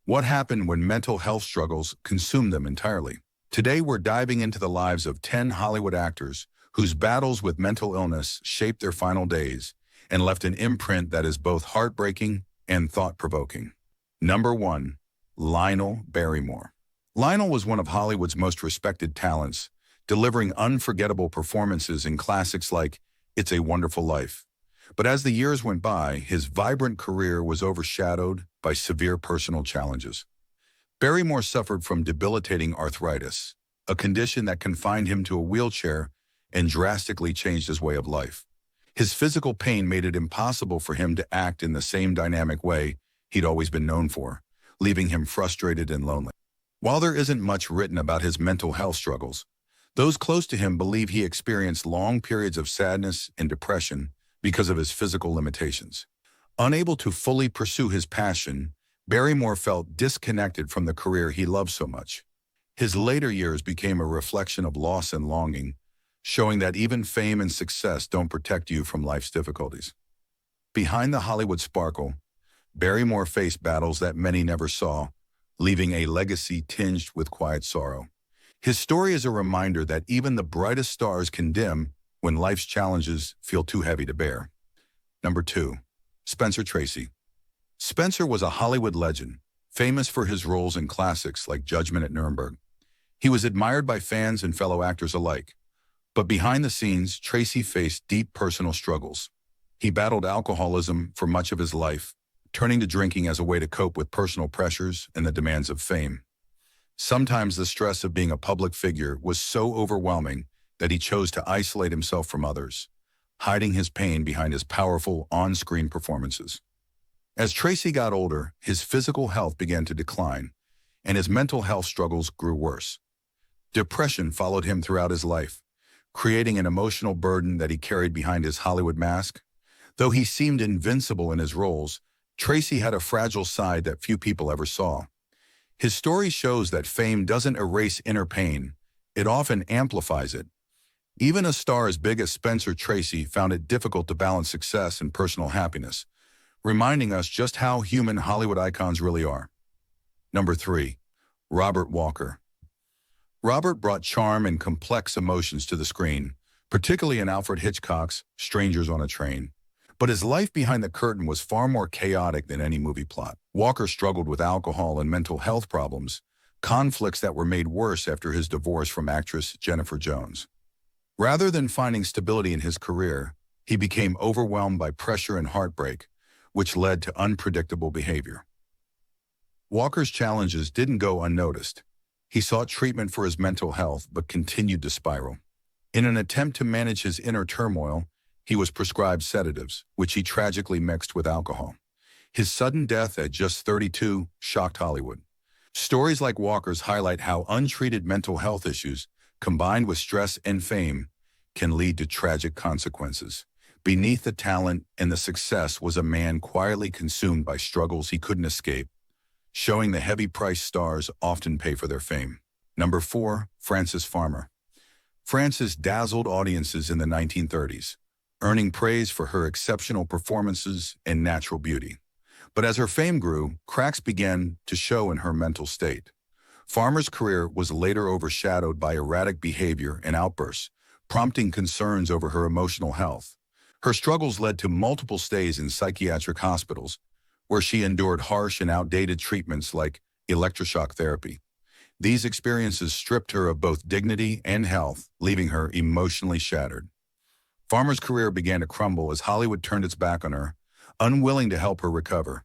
What happened when mental health struggles consumed them entirely? Today, we're diving into the lives of 10 Hollywood actors whose battles with mental illness shaped their final days and left an imprint that is both heartbreaking and thought-provoking. Number 1. Lionel Barrymore. Lionel was one of Hollywood's most respected talents, delivering unforgettable performances in classics like It's a Wonderful Life. But as the years went by, his vibrant career was overshadowed by severe personal challenges. Barrymore suffered from debilitating arthritis, a condition that confined him to a wheelchair and drastically changed his way of life. His physical pain made it impossible for him to act in the same dynamic way he'd always been known for, leaving him frustrated and lonely. While there isn't much written about his mental health struggles, those close to him believe he experienced long periods of sadness and depression because of his physical limitations. Unable to fully pursue his passion, Barrymore felt disconnected from the career he loved so much. His later years became a reflection of loss and longing, showing that even fame and success don't protect you from life's difficulties. Behind the Hollywood sparkle, Barrymore faced battles that many never saw, leaving a legacy tinged with quiet sorrow. His story is a reminder that even the brightest stars can dim when life's challenges feel too heavy to bear. Number 2. Spencer Tracy. Spencer was a Hollywood legend, famous for his roles in classics like Judgment at Nuremberg. He was admired by fans and fellow actors alike. But behind the scenes, Tracy faced deep personal struggles. He battled alcoholism for much of his life, turning to drinking as a way to cope with personal pressures and the demands of fame. Sometimes the stress of being a public figure was so overwhelming that he chose to isolate himself from others, hiding his pain behind his powerful on-screen performances. As Tracy got older, his physical health began to decline, and his mental health struggles grew worse. Depression followed him throughout his life, creating an emotional burden that he carried behind his Hollywood mask. Though he seemed invincible in his roles, Tracy had a fragile side that few people ever saw. His story shows that fame doesn't erase inner pain, it often amplifies it. Even a star as big as Spencer Tracy found it difficult to balance success and personal happiness, reminding us just how human Hollywood icons really are. Number 3. Robert Walker. Robert brought charm and complex emotions to the screen, particularly in Alfred Hitchcock's Strangers on a Train. But his life behind the curtain was far more chaotic than any movie plot. Walker struggled with alcohol and mental health problems, conflicts that were made worse after his divorce from actress Jennifer Jones. Rather than finding stability in his career, he became overwhelmed by pressure and heartbreak, which led to unpredictable behavior. Walker's challenges didn't go unnoticed. He sought treatment for his mental health but continued to spiral. In an attempt to manage his inner turmoil, he was prescribed sedatives, which he tragically mixed with alcohol. His sudden death at just 32 shocked Hollywood. Stories like Walker's highlight how untreated mental health issues, combined with stress and fame, can lead to tragic consequences. Beneath the talent and the success was a man quietly consumed by struggles he couldn't escape, showing the heavy price stars often pay for their fame. Number 4. Frances Farmer. Frances dazzled audiences in the 1930s, earning praise for her exceptional performances and natural beauty. But as her fame grew, cracks began to show in her mental state. Farmer's career was later overshadowed by erratic behavior and outbursts, prompting concerns over her emotional health. Her struggles led to multiple stays in psychiatric hospitals, where she endured harsh and outdated treatments like electroshock therapy. These experiences stripped her of both dignity and health, leaving her emotionally shattered. Farmer's career began to crumble as Hollywood turned its back on her, unwilling to help her recover.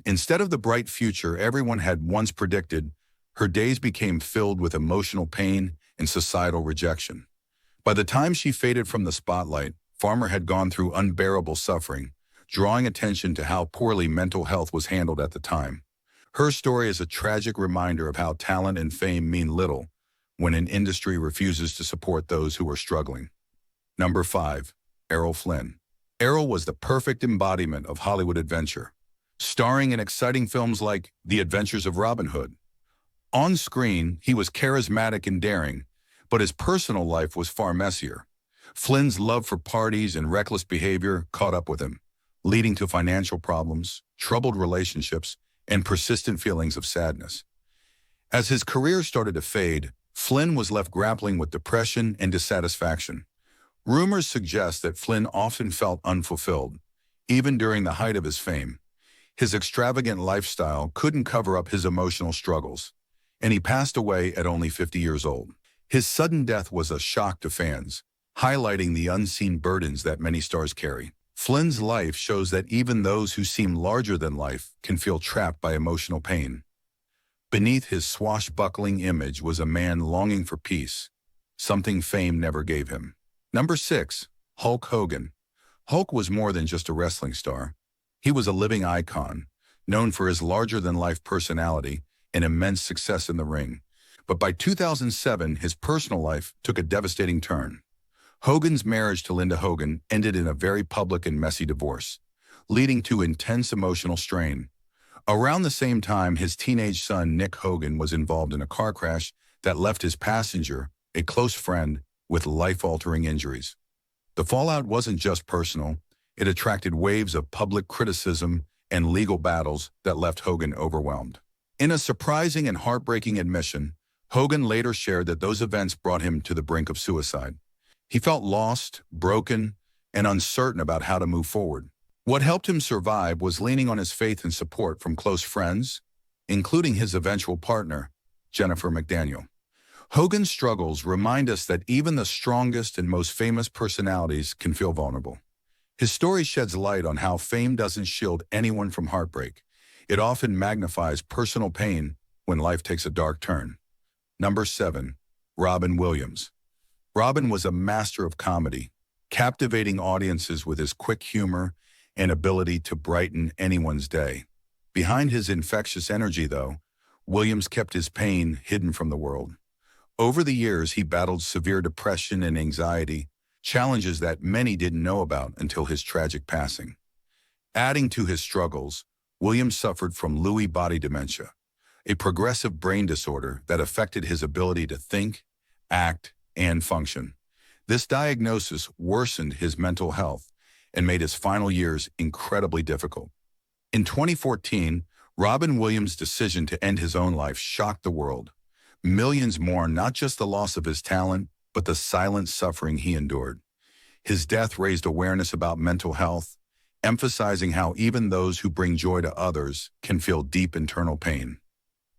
Instead of the bright future everyone had once predicted, her days became filled with emotional pain and societal rejection. By the time she faded from the spotlight, Farmer had gone through unbearable suffering, drawing attention to how poorly mental health was handled at the time. Her story is a tragic reminder of how talent and fame mean little when an industry refuses to support those who are struggling. Number 5. Errol Flynn. Errol was the perfect embodiment of Hollywood adventure, starring in exciting films like The Adventures of Robin Hood. On screen, he was charismatic and daring, but his personal life was far messier. Flynn's love for parties and reckless behavior caught up with him, leading to financial problems, troubled relationships, and persistent feelings of sadness. As his career started to fade, Flynn was left grappling with depression and dissatisfaction. Rumors suggest that Flynn often felt unfulfilled, even during the height of his fame. His extravagant lifestyle couldn't cover up his emotional struggles, and he passed away at only 50 years old. His sudden death was a shock to fans, highlighting the unseen burdens that many stars carry. Flynn's life shows that even those who seem larger than life can feel trapped by emotional pain. Beneath his swashbuckling image was a man longing for peace, something fame never gave him. Number 6. Hulk Hogan. Hulk was more than just a wrestling star. He was a living icon, known for his larger-than-life personality and immense success in the ring. But by 2007, his personal life took a devastating turn. Hogan's marriage to Linda Hogan ended in a very public and messy divorce, leading to intense emotional strain. Around the same time, his teenage son, Nick Hogan, was involved in a car crash that left his passenger, a close friend, with life-altering injuries. The fallout wasn't just personal. It attracted waves of public criticism and legal battles that left Hogan overwhelmed. In a surprising and heartbreaking admission, Hogan later shared that those events brought him to the brink of suicide. He felt lost, broken, and uncertain about how to move forward. What helped him survive was leaning on his faith and support from close friends, including his eventual partner, Jennifer McDaniel. Hogan's struggles remind us that even the strongest and most famous personalities can feel vulnerable. His story sheds light on how fame doesn't shield anyone from heartbreak. It often magnifies personal pain when life takes a dark turn. Number 7. Robin Williams. Robin was a master of comedy, captivating audiences with his quick humor and ability to brighten anyone's day. Behind his infectious energy, though, Williams kept his pain hidden from the world. Over the years, he battled severe depression and anxiety, challenges that many didn't know about until his tragic passing. Adding to his struggles, Williams suffered from Lewy body dementia, a progressive brain disorder that affected his ability to think, act, and function. This diagnosis worsened his mental health and made his final years incredibly difficult. In 2014, Robin Williams' decision to end his own life shocked the world. Millions mourn not just the loss of his talent, but the silent suffering he endured. His death raised awareness about mental health, emphasizing how even those who bring joy to others can feel deep internal pain.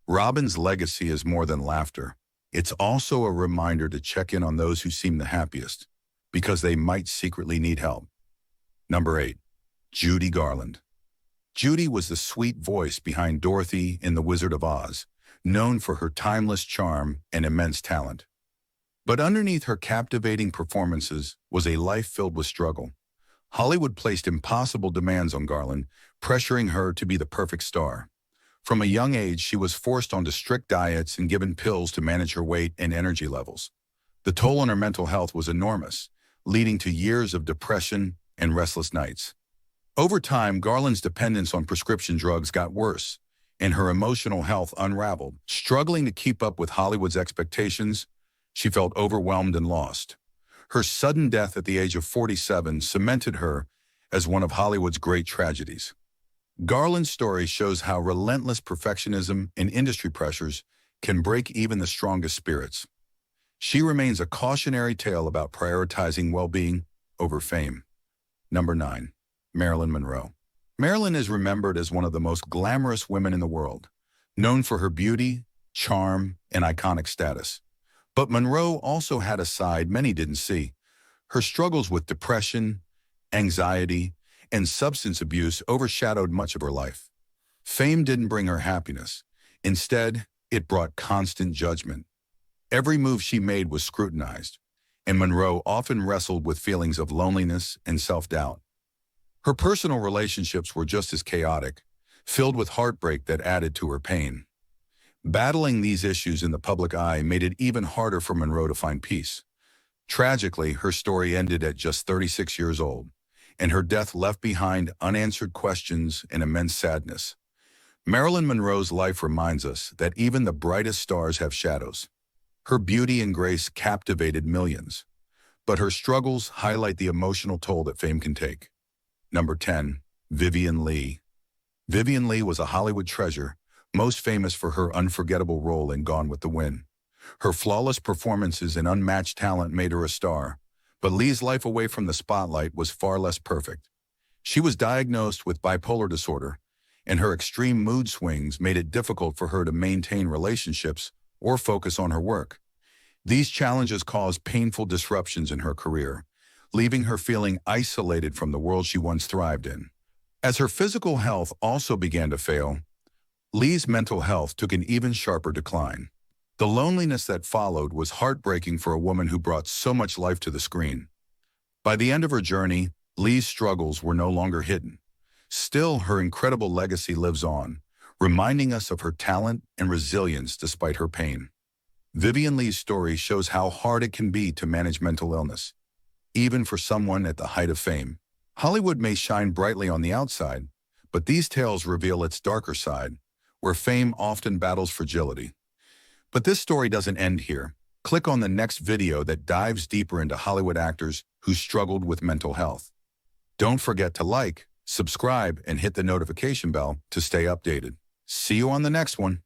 Robin's legacy is more than laughter. It's also a reminder to check in on those who seem the happiest, because they might secretly need help. Number 8. Judy Garland. Judy was the sweet voice behind Dorothy in The Wizard of Oz, known for her timeless charm and immense talent. But underneath her captivating performances was a life filled with struggle. Hollywood placed impossible demands on Garland, pressuring her to be the perfect star. From a young age, she was forced onto strict diets and given pills to manage her weight and energy levels. The toll on her mental health was enormous, leading to years of depression and restless nights. Over time, Garland's dependence on prescription drugs got worse, and her emotional health unraveled. Struggling to keep up with Hollywood's expectations, she felt overwhelmed and lost. Her sudden death at the age of 47 cemented her as one of Hollywood's great tragedies. Garland's story shows how relentless perfectionism and industry pressures can break even the strongest spirits. She remains a cautionary tale about prioritizing well-being over fame. Number 9. Marilyn Monroe. Marilyn is remembered as one of the most glamorous women in the world, known for her beauty, charm, and iconic status. But Monroe also had a side many didn't see. Her struggles with depression, anxiety, and substance abuse overshadowed much of her life. Fame didn't bring her happiness. Instead, it brought constant judgment. Every move she made was scrutinized, and Monroe often wrestled with feelings of loneliness and self-doubt. Her personal relationships were just as chaotic, filled with heartbreak that added to her pain. Battling these issues in the public eye made it even harder for Monroe to find peace. Tragically, her story ended at just 36 years old, and her death left behind unanswered questions and immense sadness. Marilyn Monroe's life reminds us that even the brightest stars have shadows. Her beauty and grace captivated millions, but her struggles highlight the emotional toll that fame can take. Number 10. Viven Lee. Viven Lee was a Hollywood treasure, most famous for her unforgettable role in Gone with the Wind. Her flawless performances and unmatched talent made her a star, but Lee's life away from the spotlight was far less perfect. She was diagnosed with bipolar disorder, and her extreme mood swings made it difficult for her to maintain relationships or focus on her work. These challenges caused painful disruptions in her career, leaving her feeling isolated from the world she once thrived in. As her physical health also began to fail, Lee's mental health took an even sharper decline. The loneliness that followed was heartbreaking for a woman who brought so much life to the screen. By the end of her journey, Lee's struggles were no longer hidden. Still, her incredible legacy lives on, reminding us of her talent and resilience despite her pain. Viven Lee's story shows how hard it can be to manage mental illness, even for someone at the height of fame. Hollywood may shine brightly on the outside, but these tales reveal its darker side, where fame often battles fragility. But this story doesn't end here. Click on the next video that dives deeper into Hollywood actors who struggled with mental health. Don't forget to like, subscribe, and hit the notification bell to stay updated. See you on the next one.